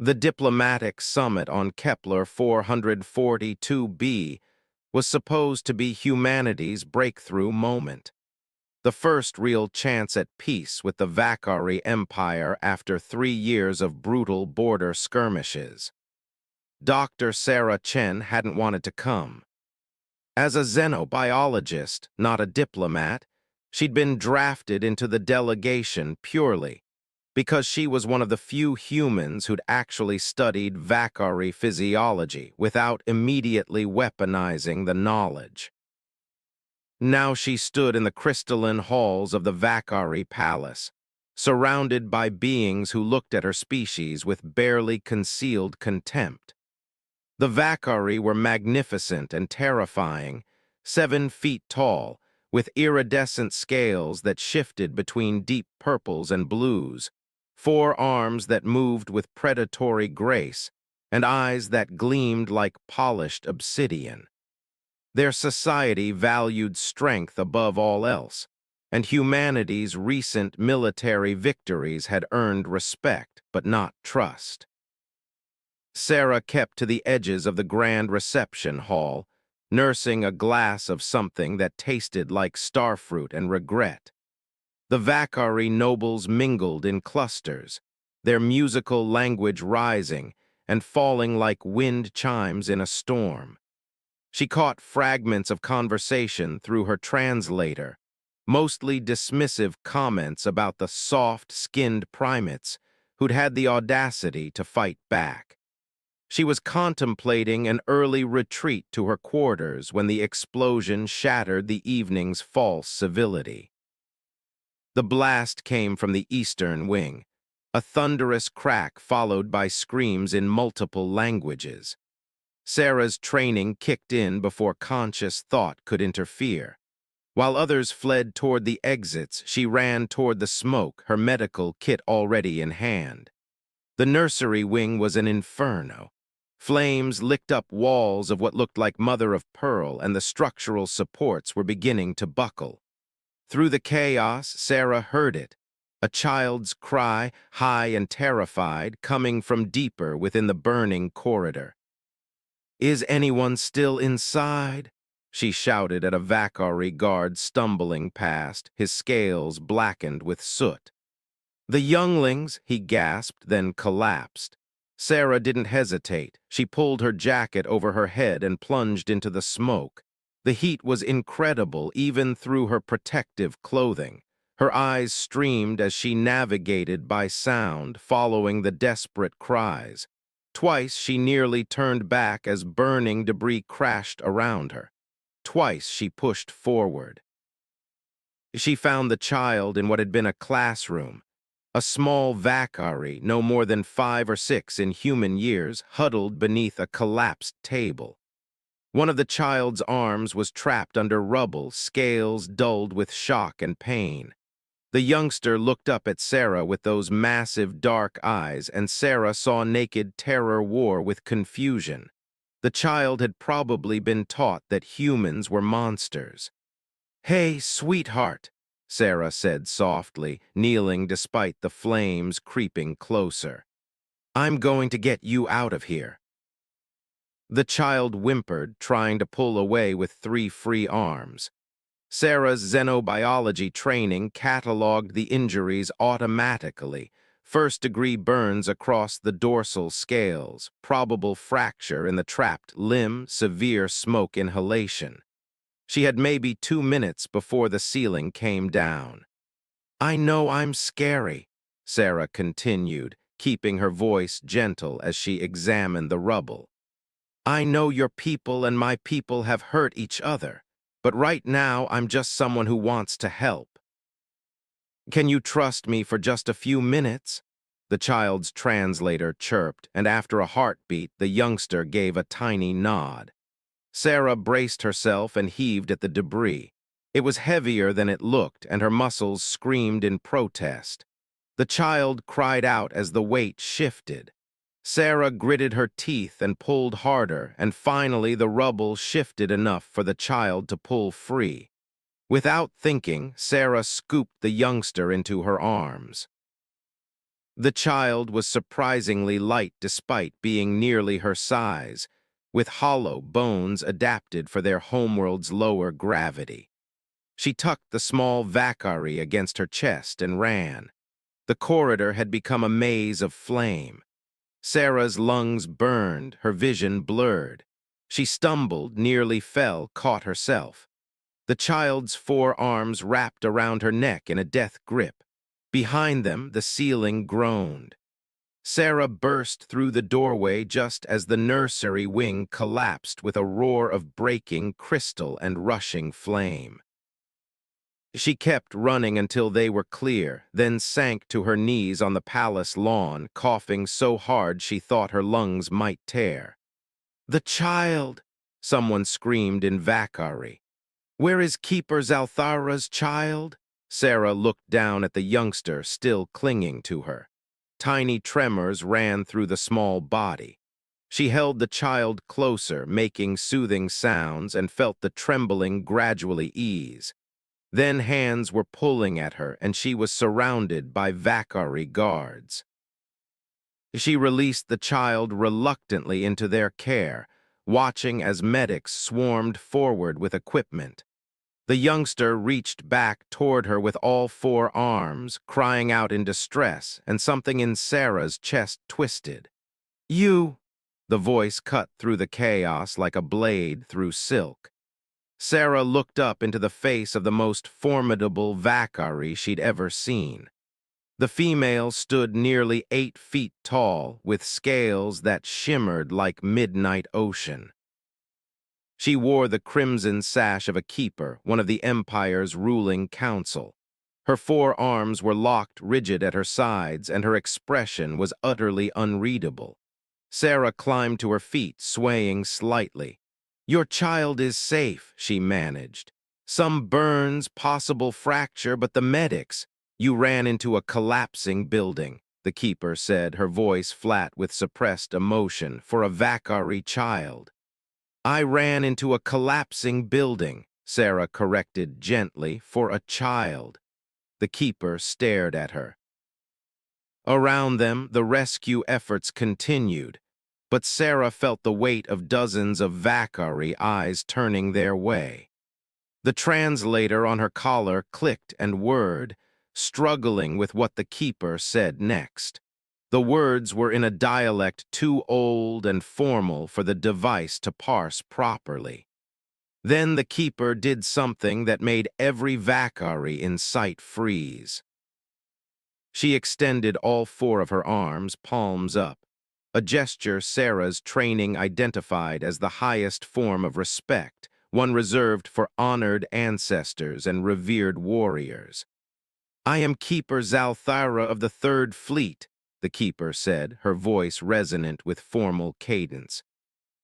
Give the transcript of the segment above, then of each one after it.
The diplomatic summit on Kepler 442b was supposed to be humanity's breakthrough moment, the first real chance at peace with the Vakari Empire after 3 years of brutal border skirmishes. Dr. Sarah Chen hadn't wanted to come. As a xenobiologist, not a diplomat, she'd been drafted into the delegation purely because she was one of the few humans who'd actually studied Vakari physiology without immediately weaponizing the knowledge. Now she stood in the crystalline halls of the Vakari Palace, surrounded by beings who looked at her species with barely concealed contempt. The Vakari were magnificent and terrifying, 7 feet tall, with iridescent scales that shifted between deep purples and blues, 4 arms that moved with predatory grace, and eyes that gleamed like polished obsidian. Their society valued strength above all else, and humanity's recent military victories had earned respect but not trust. Sarah kept to the edges of the grand reception hall, nursing a glass of something that tasted like starfruit and regret. The Vakari nobles mingled in clusters, their musical language rising and falling like wind chimes in a storm. She caught fragments of conversation through her translator, mostly dismissive comments about the soft-skinned primates who'd had the audacity to fight back. She was contemplating an early retreat to her quarters when the explosion shattered the evening's false civility. The blast came from the eastern wing, a thunderous crack followed by screams in multiple languages. Sarah's training kicked in before conscious thought could interfere. While others fled toward the exits, she ran toward the smoke, her medical kit already in hand. The nursery wing was an inferno. Flames licked up walls of what looked like mother-of-pearl, and the structural supports were beginning to buckle. Through the chaos, Sarah heard it, a child's cry, high and terrified, coming from deeper within the burning corridor. "Is anyone still inside?" she shouted at a Vakari guard stumbling past, his scales blackened with soot. "The younglings," he gasped, then collapsed. Sarah didn't hesitate. She pulled her jacket over her head and plunged into the smoke. The heat was incredible even through her protective clothing. Her eyes streamed as she navigated by sound, following the desperate cries. Twice she nearly turned back as burning debris crashed around her. Twice she pushed forward. She found the child in what had been a classroom. A small Vakari, no more than 5 or 6 in human years, huddled beneath a collapsed table. One of the child's arms was trapped under rubble, scales dulled with shock and pain. The youngster looked up at Sarah with those massive dark eyes, and Sarah saw naked terror war with confusion. The child had probably been taught that humans were monsters. "Hey, sweetheart," Sarah said softly, kneeling despite the flames creeping closer. "I'm going to get you out of here." The child whimpered, trying to pull away with 3 free arms. Sarah's xenobiology training cataloged the injuries automatically. First-degree burns across the dorsal scales, probable fracture in the trapped limb, severe smoke inhalation. She had maybe 2 minutes before the ceiling came down. "I know I'm scary," Sarah continued, keeping her voice gentle as she examined the rubble. "I know your people and my people have hurt each other, but right now I'm just someone who wants to help. Can you trust me for just a few minutes?" The child's translator chirped, and after a heartbeat, the youngster gave a tiny nod. Sarah braced herself and heaved at the debris. It was heavier than it looked, and her muscles screamed in protest. The child cried out as the weight shifted. Sarah gritted her teeth and pulled harder, and finally the rubble shifted enough for the child to pull free. Without thinking, Sarah scooped the youngster into her arms. The child was surprisingly light despite being nearly her size, with hollow bones adapted for their homeworld's lower gravity. She tucked the small Vakari against her chest and ran. The corridor had become a maze of flame. Sarah's lungs burned, her vision blurred. She stumbled, nearly fell, caught herself. The child's forearms wrapped around her neck in a death grip. Behind them, the ceiling groaned. Sarah burst through the doorway just as the nursery wing collapsed with a roar of breaking crystal and rushing flame. She kept running until they were clear, then sank to her knees on the palace lawn, coughing so hard she thought her lungs might tear. "The child!" someone screamed in Vakari. "Where is Keeper Zalthara's child?" Sarah looked down at the youngster still clinging to her. Tiny tremors ran through the small body. She held the child closer, making soothing sounds, and felt the trembling gradually ease. Then hands were pulling at her, and she was surrounded by Vakari guards. She released the child reluctantly into their care, watching as medics swarmed forward with equipment. The youngster reached back toward her with all four arms, crying out in distress, and something in Sarah's chest twisted. "You!" The voice cut through the chaos like a blade through silk. Sarah looked up into the face of the most formidable Vakari she'd ever seen. The female stood nearly 8 feet tall, with scales that shimmered like midnight ocean. She wore the crimson sash of a keeper, one of the Empire's ruling council. Her four arms were locked rigid at her sides, and her expression was utterly unreadable. Sarah climbed to her feet, swaying slightly. "Your child is safe," she managed. "Some burns, possible fracture, but the medics—" "You ran into a collapsing building," the keeper said, her voice flat with suppressed emotion, "for a Vakari child." "I ran into a collapsing building," Sarah corrected gently, "for a child." The keeper stared at her. Around them, the rescue efforts continued, but Sarah felt the weight of dozens of Vakari eyes turning their way. The translator on her collar clicked and whirred, struggling with what the keeper said next. The words were in a dialect too old and formal for the device to parse properly. Then the keeper did something that made every Vakari in sight freeze. She extended all four of her arms, palms up, a gesture Sarah's training identified as the highest form of respect, one reserved for honored ancestors and revered warriors. "I am Keeper Zalthara of the Third Fleet," the keeper said, her voice resonant with formal cadence.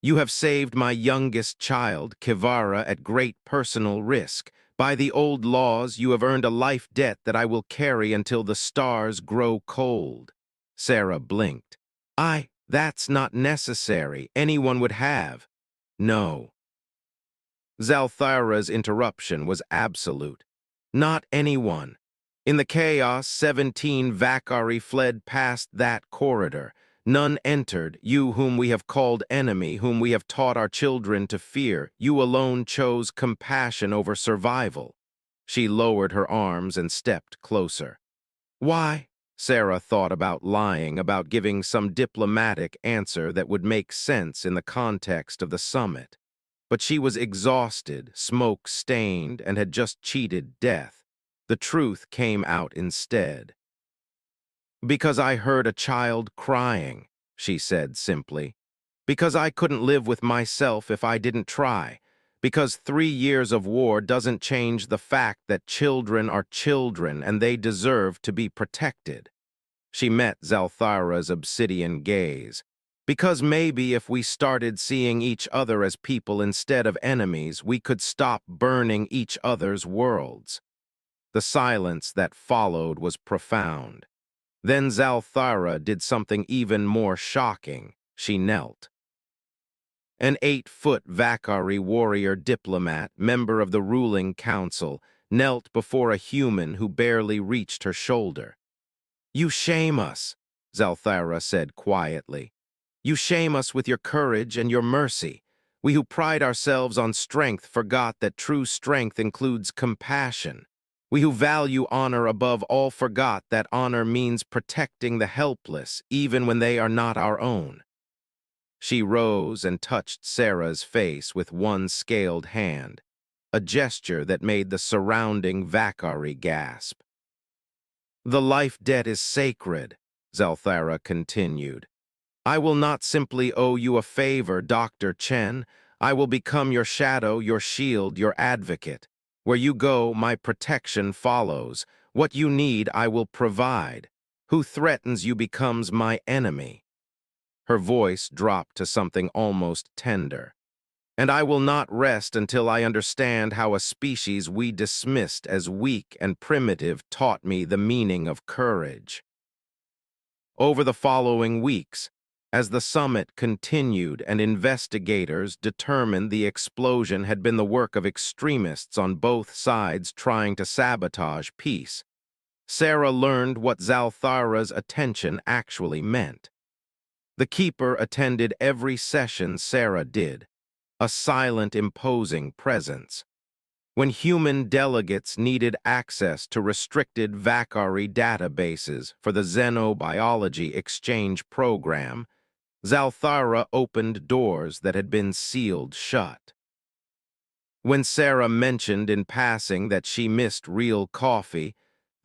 "You have saved my youngest child, Kivara, at great personal risk. By the old laws, you have earned a life debt that I will carry until the stars grow cold." Sarah blinked. That's not necessary. Anyone would have." "No." Zalthara's interruption was absolute. "Not anyone. In the chaos, 17 Vakari fled past that corridor. None entered, you whom we have called enemy, whom we have taught our children to fear. You alone chose compassion over survival." She lowered her arms and stepped closer. "Why?" Sarah thought about lying, about giving some diplomatic answer that would make sense in the context of the summit. But she was exhausted, smoke-stained, and had just cheated death. The truth came out instead. "Because I heard a child crying," she said simply. "Because I couldn't live with myself if I didn't try. Because 3 years of war doesn't change the fact that children are children and they deserve to be protected." She met Zalthara's obsidian gaze. "Because maybe if we started seeing each other as people instead of enemies, we could stop burning each other's worlds." The silence that followed was profound. Then Zalthara did something even more shocking. She knelt. An 8-foot Vakari warrior diplomat, member of the ruling council, knelt before a human who barely reached her shoulder. "You shame us," Zalthara said quietly. You shame us with your courage and your mercy. We who pride ourselves on strength forgot that true strength includes compassion. We who value honor above all forgot that honor means protecting the helpless, even when they are not our own. She rose and touched Sarah's face with one scaled hand, a gesture that made the surrounding Vakari gasp. The life debt is sacred, Zalthara continued. I will not simply owe you a favor, Dr. Chen. I will become your shadow, your shield, your advocate. Where you go, my protection follows. What you need, I will provide. Who threatens you becomes my enemy. Her voice dropped to something almost tender. And I will not rest until I understand how a species we dismissed as weak and primitive taught me the meaning of courage. Over the following weeks, as the summit continued and investigators determined the explosion had been the work of extremists on both sides trying to sabotage peace, Sarah learned what Zalthara's attention actually meant. The keeper attended every session Sarah did, a silent, imposing presence. When human delegates needed access to restricted Vakari databases for the Xenobiology Exchange Program, Zalthara opened doors that had been sealed shut. When Sarah mentioned in passing that she missed real coffee,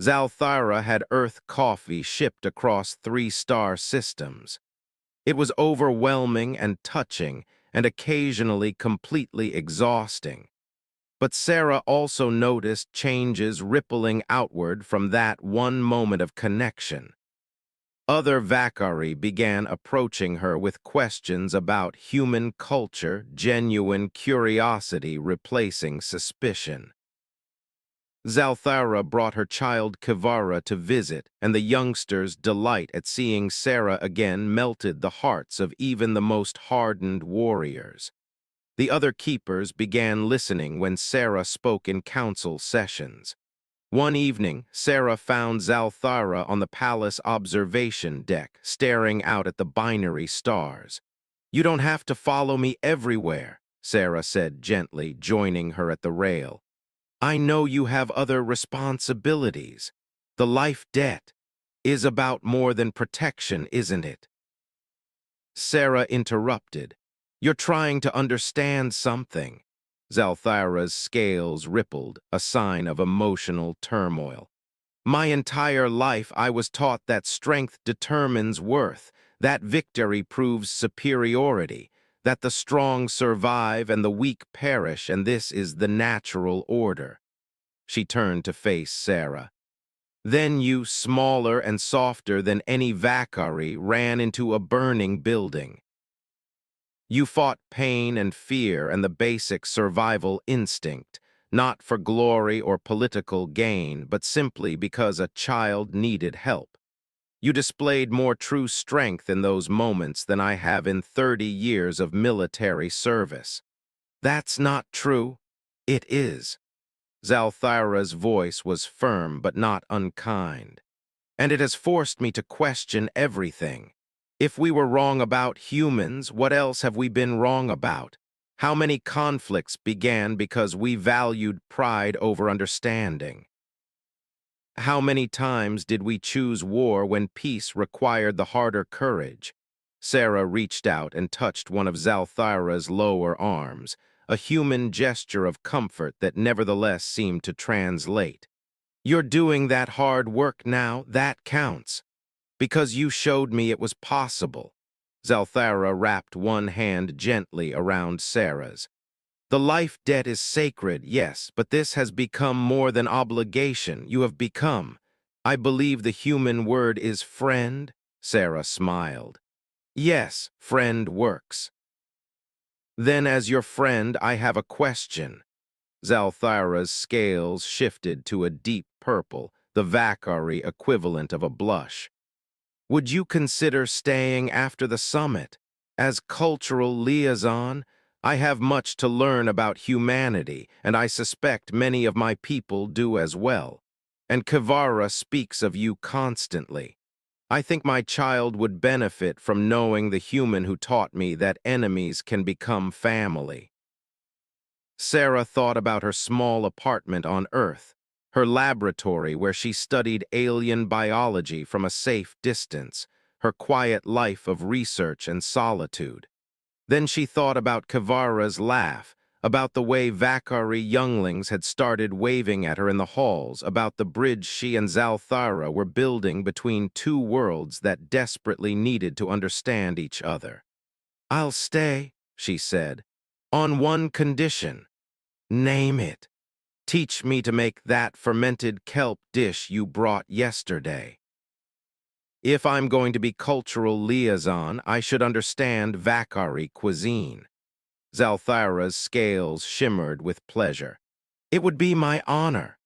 Zalthara had Earth coffee shipped across 3-star systems. It was overwhelming and touching, and occasionally completely exhausting. But Sarah also noticed changes rippling outward from that one moment of connection. Other Vakari began approaching her with questions about human culture, genuine curiosity replacing suspicion. Zalthara brought her child Kivara to visit, and the youngster's delight at seeing Sarah again melted the hearts of even the most hardened warriors. The other keepers began listening when Sarah spoke in council sessions. One evening, Sarah found Zalthara on the palace observation deck, staring out at the binary stars. You don't have to follow me everywhere, Sarah said gently, joining her at the rail. I know you have other responsibilities. The life debt is about more than protection, isn't it? Sarah interrupted. You're trying to understand something. Zalthara's scales rippled, a sign of emotional turmoil. My entire life I was taught that strength determines worth, that victory proves superiority, that the strong survive and the weak perish, and this is the natural order. She turned to face Sarah. Then you, smaller and softer than any Vakari, ran into a burning building. You fought pain and fear and the basic survival instinct, not for glory or political gain, but simply because a child needed help. You displayed more true strength in those moments than I have in 30 years of military service. That's not true. It is. Zalthara's voice was firm but not unkind. And it has forced me to question everything. If we were wrong about humans, what else have we been wrong about? How many conflicts began because we valued pride over understanding? How many times did we choose war when peace required the harder courage? Sarah reached out and touched one of Zalthara's lower arms, a human gesture of comfort that nevertheless seemed to translate. You're doing that hard work now, that counts. Because you showed me it was possible. Zalthara wrapped one hand gently around Sarah's. The life debt is sacred, yes, but this has become more than obligation. You have become. I believe the human word is friend, Sarah smiled. Yes, friend works. Then as your friend, I have a question. Zalthara's scales shifted to a deep purple, the Vakari equivalent of a blush. Would you consider staying after the summit? As cultural liaison, I have much to learn about humanity, and I suspect many of my people do as well. And Kivara speaks of you constantly. I think my child would benefit from knowing the human who taught me that enemies can become family. Sarah thought about her small apartment on Earth, her laboratory where she studied alien biology from a safe distance, her quiet life of research and solitude. Then she thought about Kivara's laugh, about the way Vakari younglings had started waving at her in the halls, about the bridge she and Zalthara were building between two worlds that desperately needed to understand each other. "I'll stay," she said, "on one condition. Name it. Teach me to make that fermented kelp dish you brought yesterday. If I'm going to be cultural liaison, I should understand Vakari cuisine." Zalthara's scales shimmered with pleasure. "It would be my honor."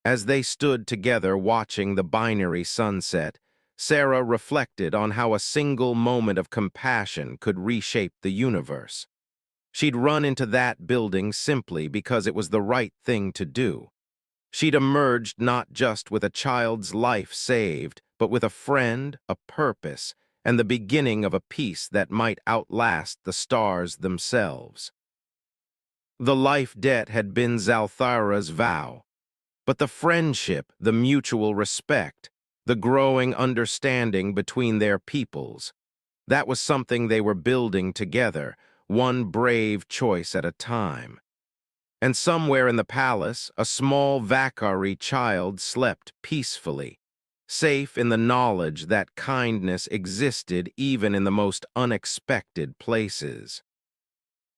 As they stood together watching the binary sunset, Sarah reflected on how a single moment of compassion could reshape the universe. She'd run into that building simply because it was the right thing to do. She'd emerged not just with a child's life saved, but with a friend, a purpose, and the beginning of a peace that might outlast the stars themselves. The life debt had been Zalthara's vow, but the friendship, the mutual respect, the growing understanding between their peoples, that was something they were building together, one brave choice at a time. And somewhere in the palace, a small Vakari child slept peacefully, safe in the knowledge that kindness existed even in the most unexpected places.